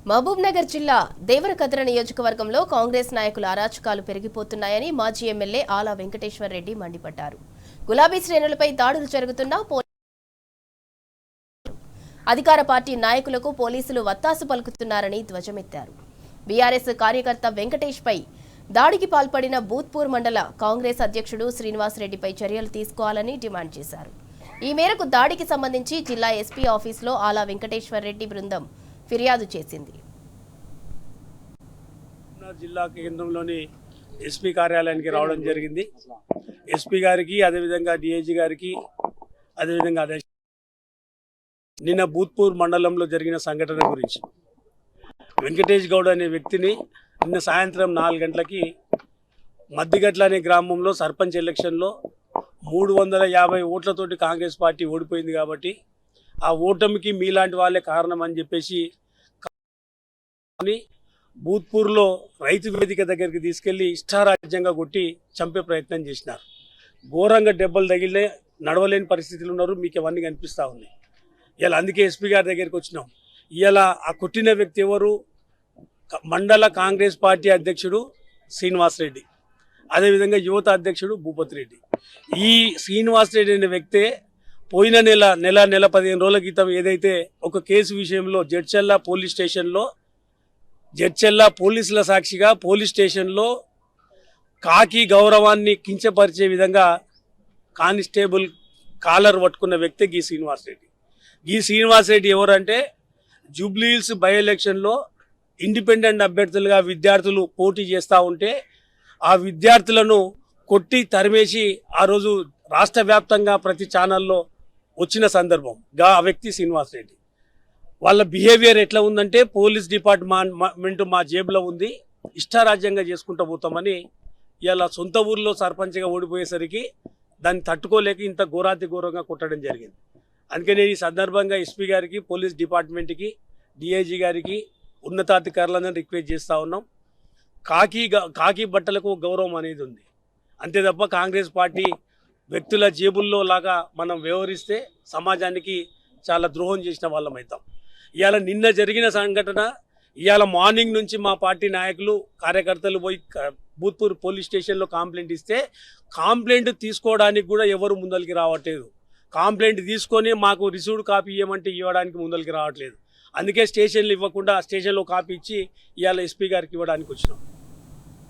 మహబూబ్ నగర్ జిల్లా దేవరకద్ర నియోజకవర్గంలో కాంగ్రెస్ నాయకుల అరాచకాలు పెరిగిపోతున్నాయని మాజీ ఎమ్మెల్యే ఆలా వెంకటేశ్వర్ రెడ్డి మండిపడ్డారు. గులాబీ శ్రేణులపై దాడులు జరుగుతున్నా అధికార పార్టీ నాయకులకు పోలీసులు వత్తాసు పలుకుతున్నారని ధ్వజమెత్తారు. బీఆర్ఎస్ కార్యకర్త వెంకటేష్ పై దాడికి పాల్పడిన బూత్పూర్ మండల కాంగ్రెస్ అధ్యక్షుడు శ్రీనివాస్ రెడ్డిపై చర్యలు తీసుకోవాలని డిమాండ్ చేశారు. ఈ మేరకు దాడికి సంబంధించి జిల్లా ఎస్పీ ఆఫీసులో ఆలా వెంకటేశ్వర్ రెడ్డి బృందం ఫిర్యాదు చేసింది. జిల్లా కేంద్రంలోని ఎస్పీ కార్యాలయానికి రావడం జరిగింది. ఎస్పీ గారికి అదేవిధంగా డిఐజీ గారికి అదేవిధంగా నిన్న బూత్పూర్ మండలంలో జరిగిన సంఘటన గురించి వెంకటేష్ గౌడ్ అనే వ్యక్తిని నిన్న సాయంత్రం 4 గంటలకి మద్దిగట్ల అనే గ్రామంలో సర్పంచ్ ఎలక్షన్లో 350 ఓట్లతోటి కాంగ్రెస్ పార్టీ ఓడిపోయింది కాబట్టి ఆ ఓటమికి మీలాంటి వాళ్ళే కారణం అని చెప్పేసి బూత్పూర్లో రైతు వేదిక దగ్గరికి తీసుకెళ్లి ఇష్టారాజ్యంగా కొట్టి చంపే ప్రయత్నం చేసినారు. ఘోరంగా దెబ్బలు తగిలినే నడవలేని పరిస్థితులు ఉన్నారు. మీకు అవన్నీ కనిపిస్తూ ఉన్నాయి. ఇలా అందుకే ఎస్పీ గారి దగ్గరికి వచ్చినాం. ఇలా ఆ కొట్టిన వ్యక్తి ఎవరు? మండల కాంగ్రెస్ పార్టీ అధ్యక్షుడు శ్రీనివాస్ రెడ్డి, అదేవిధంగా యువత అధ్యక్షుడు భూపతి రెడ్డి. ఈ శ్రీనివాస్ రెడ్డి అనే వ్యక్తే పోయిన నెల 15 రోజుల క్రితం ఏదైతే ఒక కేసు విషయంలో జడ్చెల్ల పోలీసుల సాక్షిగా పోలీస్ స్టేషన్లో కాకి గౌరవాన్ని కించపరిచే విధంగా కానిస్టేబుల్ కాలర్ పట్టుకున్న వ్యక్తి ఈ శ్రీనివాస్ రెడ్డి. ఈ శ్రీనివాస్ రెడ్డి ఎవరంటే జూబ్లీహిల్స్ బై ఎలక్షన్లో ఇండిపెండెంట్ అభ్యర్థులుగా విద్యార్థులు పోటీ చేస్తూ ఉంటే ఆ విద్యార్థులను కొట్టి తరిమేసి ఆ రోజు రాష్ట్ర వ్యాప్తంగా ప్రతి ఛానల్లో వచ్చిన సందర్భం ఆ వ్యక్తి శ్రీనివాస్ రెడ్డి. వాళ్ళ బిహేవియర్ ఎట్లా ఉందంటే పోలీస్ డిపార్ట్మెంట్ మా జేబులో ఉంది, ఇష్టారాజ్యంగా చేసుకుంటూ పోతామని ఇలా సొంత ఊర్లో సర్పంచ్గా ఓడిపోయేసరికి దాన్ని తట్టుకోలేక ఇంత ఘోరంగా కొట్టడం జరిగింది. అందుకని ఈ సందర్భంగా ఎస్పీ గారికి, పోలీస్ డిపార్ట్మెంట్కి, డిఐజీ గారికి, ఉన్నతాధికారులను రిక్వెస్ట్ చేస్తూ ఉన్నాం. కాకి బట్టలకు గౌరవం అనేది ఉంది. అంతే తప్ప కాంగ్రెస్ పార్టీ వ్యక్తుల జేబుల్లో లాగా మనం వ్యవహరిస్తే సమాజానికి చాలా ద్రోహం చేసిన వాళ్ళం అవుతాం. ఇవాళ నిన్న జరిగిన సంఘటన, ఇవాళ మార్నింగ్ నుంచి మా పార్టీ నాయకులు కార్యకర్తలు పోయి బూత్పూర్ పోలీస్ స్టేషన్లో కంప్లైంట్ ఇస్తే కంప్లైంట్ తీసుకోవడానికి కూడా ఎవరు ముందరికి రావట్లేదు. కంప్లైంట్ తీసుకొని మాకు రిసీవ్డ్ కాపీ ఇవ్వమంటే ఇవ్వడానికి ముందరికి రావట్లేదు. అందుకే స్టేషన్లు ఇవ్వకుండా స్టేషన్లో కాపీ ఇచ్చి ఇవాళ ఎస్పీ గారికి ఇవ్వడానికి వచ్చినాం.